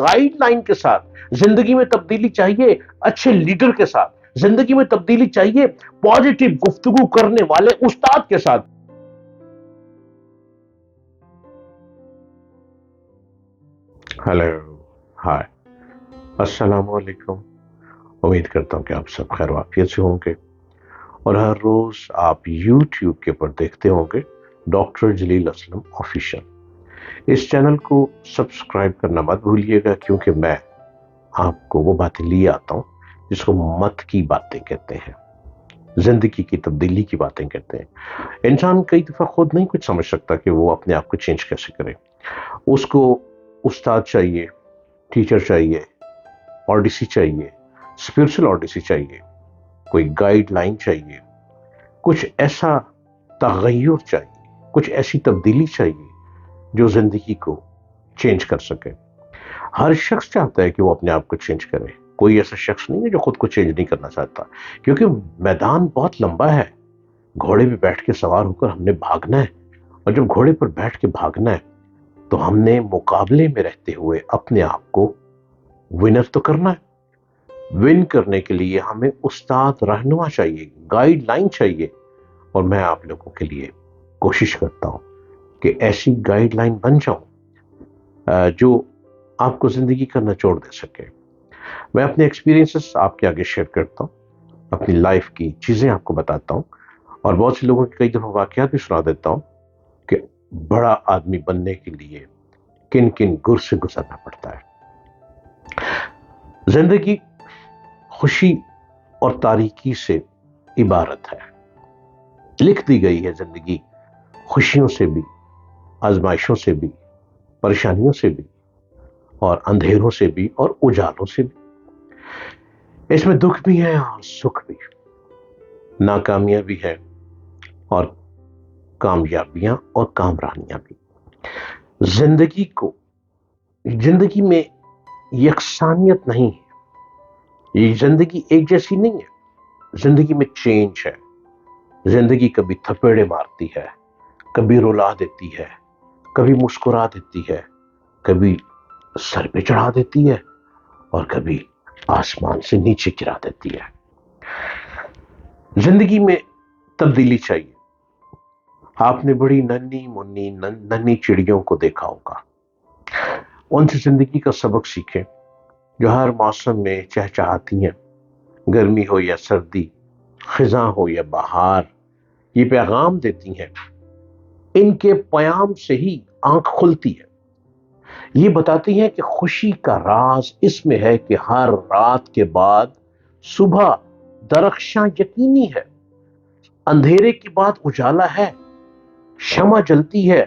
Guide line के साथ, जिंदगी में तब्दीली चाहिए अच्छे लीडर के साथ, जिंदगी में तब्दीली चाहिए पॉजिटिव गुफ्तगू करने वाले उस्ताद के साथ। हेलो, हाय, अस्सलाम वालेकुम। उम्मीद करता हूँ कि आप सब खैर वाफियत से होंगे और हर रोज आप YouTube के ऊपर देखते होंगे डॉक्टर जलील असलम ऑफिशियल। इस चैनल को सब्सक्राइब करना मत भूलिएगा, क्योंकि मैं आपको वो बातें लिए आता हूँ जिसको मत की बातें कहते हैं, जिंदगी की तब्दीली की बातें कहते हैं। इंसान कई दफा खुद नहीं कुछ समझ सकता कि वो अपने आप को चेंज कैसे करे। उसको उस्ताद चाहिए, टीचर चाहिए, ऑडिसी चाहिए, स्पिरिचुअल ऑडिसी चाहिए, कोई गाइडलाइन चाहिए, कुछ ऐसा तगय्युर चाहिए, कुछ ऐसी तब्दीली चाहिए जो जिंदगी को चेंज कर सके। हर शख्स चाहता है कि वो अपने आप को चेंज करे। कोई ऐसा शख्स नहीं है जो खुद को चेंज नहीं करना चाहता, क्योंकि मैदान बहुत लंबा है। घोड़े पे बैठ के सवार होकर हमने भागना है, और जब घोड़े पर बैठ के भागना है तो हमने मुकाबले में रहते हुए अपने आप को विनर तो करना है। विन करने के लिए हमें उस्ताद रहनुमा चाहिए, गाइडलाइन चाहिए, और मैं आप लोगों के लिए कोशिश करता हूं कि ऐसी गाइडलाइन बन जाऊं जो आपको जिंदगी का निचोड़ दे सके। मैं अपने एक्सपीरियंसेस आपके आगे शेयर करता हूं, अपनी लाइफ की चीजें आपको बताता हूं, और बहुत से लोगों के कई दफा वाकयात भी सुना देता हूं कि बड़ा आदमी बनने के लिए किन किन गुर से गुजरना पड़ता है। जिंदगी खुशी और तारीकी से इबारत है। लिख दी गई है जिंदगी खुशियों से भी, आजमाइशों से भी, परेशानियों से भी, और अंधेरों से भी, और उजालों से भी। इसमें दुख भी है और सुख भी, नाकामियां भी है और कामयाबियां और कामरानियां भी। जिंदगी में यकसानियत नहीं है, ये जिंदगी एक जैसी नहीं है। जिंदगी में चेंज है। जिंदगी कभी थपेड़े मारती है, कभी रुला देती है, कभी मुस्कुरा देती है, कभी सर पे चढ़ा देती है, और कभी आसमान से नीचे गिरा देती है। जिंदगी में तब्दीली चाहिए। आपने बड़ी नन्ही मुन्नी नन्ही चिड़ियों को देखा होगा। उनसे जिंदगी का सबक सीखें, जो हर मौसम में चहचहाती हैं। गर्मी हो या सर्दी, खिजा हो या बहार, ये पैगाम देती हैं। इनके प्याम से ही आंख खुलती है। ये बताती हैं कि खुशी का राज इसमें है कि हर रात के बाद सुबह दरख्शां यकीनी है। अंधेरे के बाद उजाला है। शमा जलती है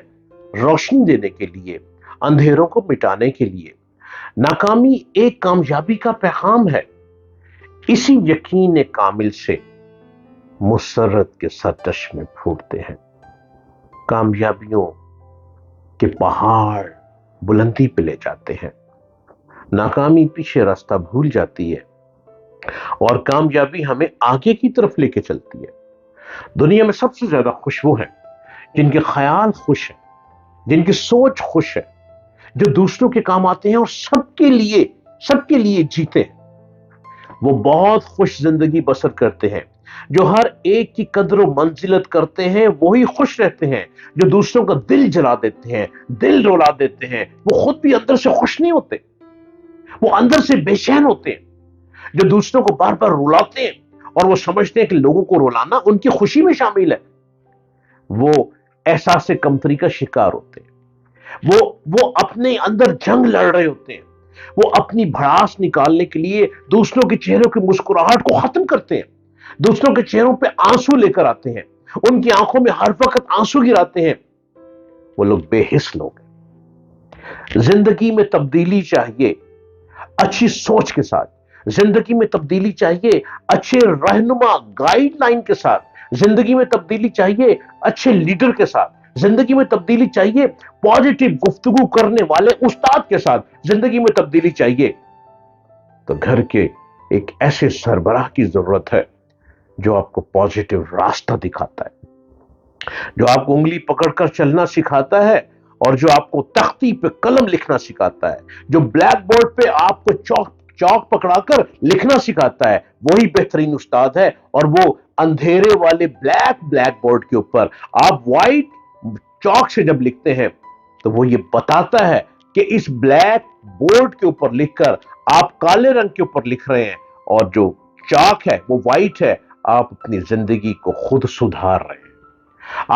रोशनी देने के लिए, अंधेरों को मिटाने के लिए। नाकामी एक कामयाबी का पैगाम है। इसी यकीन कामिल से मुसर्रत के सरतश में फूटते हैं। कामयाबियों के पहाड़ बुलंदी पे ले जाते हैं। नाकामी पीछे रास्ता भूल जाती है, और कामयाबी हमें आगे की तरफ लेके चलती है। दुनिया में सबसे ज्यादा खुश वो हैं जिनके ख्याल खुश हैं, जिनकी सोच खुश है, जो दूसरों के काम आते हैं और सबके लिए जीते हैं। वो बहुत खुश जिंदगी बसर करते हैं। जो हर एक की कदर व मंजिलत करते हैं वही खुश रहते हैं। जो दूसरों का दिल जला देते हैं, दिल रुला देते हैं, वो खुद भी अंदर से खुश नहीं होते, वो अंदर से बेचैन होते हैं। जो दूसरों को बार बार रुलाते हैं और वो समझते हैं कि लोगों को रुलाना उनकी खुशी में शामिल है, वो एहसास कमतरी का शिकार होते हैं। वो अपने अंदर जंग लड़ रहे होते हैं। वो अपनी भड़ास निकालने के लिए दूसरों के चेहरों की मुस्कुराहट को खत्म करते हैं, दूसरों के चेहरों पे आंसू लेकर आते हैं, उनकी आंखों में हर वक्त आंसू गिराते हैं। वो लोग बेहिस लोग हैं। जिंदगी में तब्दीली चाहिए अच्छी सोच के साथ। जिंदगी में तब्दीली चाहिए अच्छे रहनुमा गाइडलाइन के साथ। जिंदगी में तब्दीली चाहिए अच्छे लीडर के साथ। जिंदगी में तब्दीली चाहिए पॉजिटिव गुफ्तगू करने वाले उस्ताद के साथ। जिंदगी में तब्दीली चाहिए तो घर के एक ऐसे सरबराह की जरूरत है जो आपको पॉजिटिव रास्ता दिखाता है, जो आपको उंगली पकड़कर चलना सिखाता है اور جو آپ کو تختی پہ قلم لکھنا سکھاتا ہے، جو بلیک بورڈ پہ آپ کو چاک پکڑا کر لکھنا سکھاتا ہے، وہی بہترین استاد ہے۔ اور وہ اندھیرے والے بلیک بورڈ کے اوپر آپ وائٹ چاک سے جب لکھتے ہیں تو وہ یہ بتاتا ہے کہ اس بلیک بورڈ کے اوپر لکھ کر آپ کالے رنگ کے اوپر لکھ رہے ہیں، اور جو چاک ہے وہ وائٹ ہے، آپ اپنی زندگی کو خود سدھار رہے ہیں،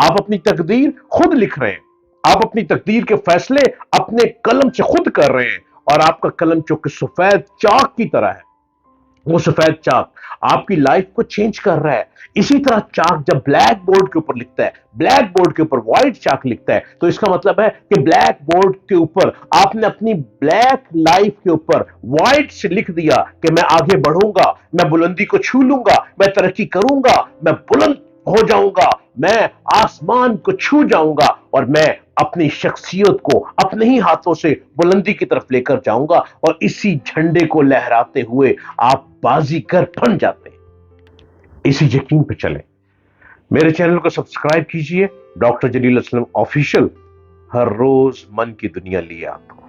آپ اپنی تقدیر خود لکھ رہے ہیں، آپ اپنی تقدیر کے فیصلے اپنے قلم سے خود کر رہے ہیں، اور آپ کا قلم چونکہ سفید چاک کی طرح ہے، وہ سفید چاک آپ کی لائف کو چینج کر رہا ہے۔ اسی طرح چاک جب بلیک بورڈ کے اوپر لکھتا ہے، بلیک بورڈ کے اوپر وائٹ چاک لکھتا ہے، تو اس کا مطلب ہے کہ بلیک بورڈ کے اوپر آپ نے اپنی بلیک لائف کے اوپر وائٹ سے لکھ دیا کہ میں آگے بڑھوں گا، میں بلندی کو چھو لوں گا، میں ترقی کروں گا، میں بلند ہو جاؤں گا، میں آسمان کو چھو جاؤں گا، اور میں اپنی شخصیت کو اپنے ہی ہاتھوں سے بلندی کی طرف لے کر جاؤں گا، اور اسی جھنڈے کو لہراتے ہوئے آپ بازیگر بن جاتے ہیں۔ اسی یقین پہ چلیں، میرے چینل کو سبسکرائب کیجئے، ڈاکٹر جلیل اسلم آفیشل، ہر روز من کی دنیا لیے آپ کو۔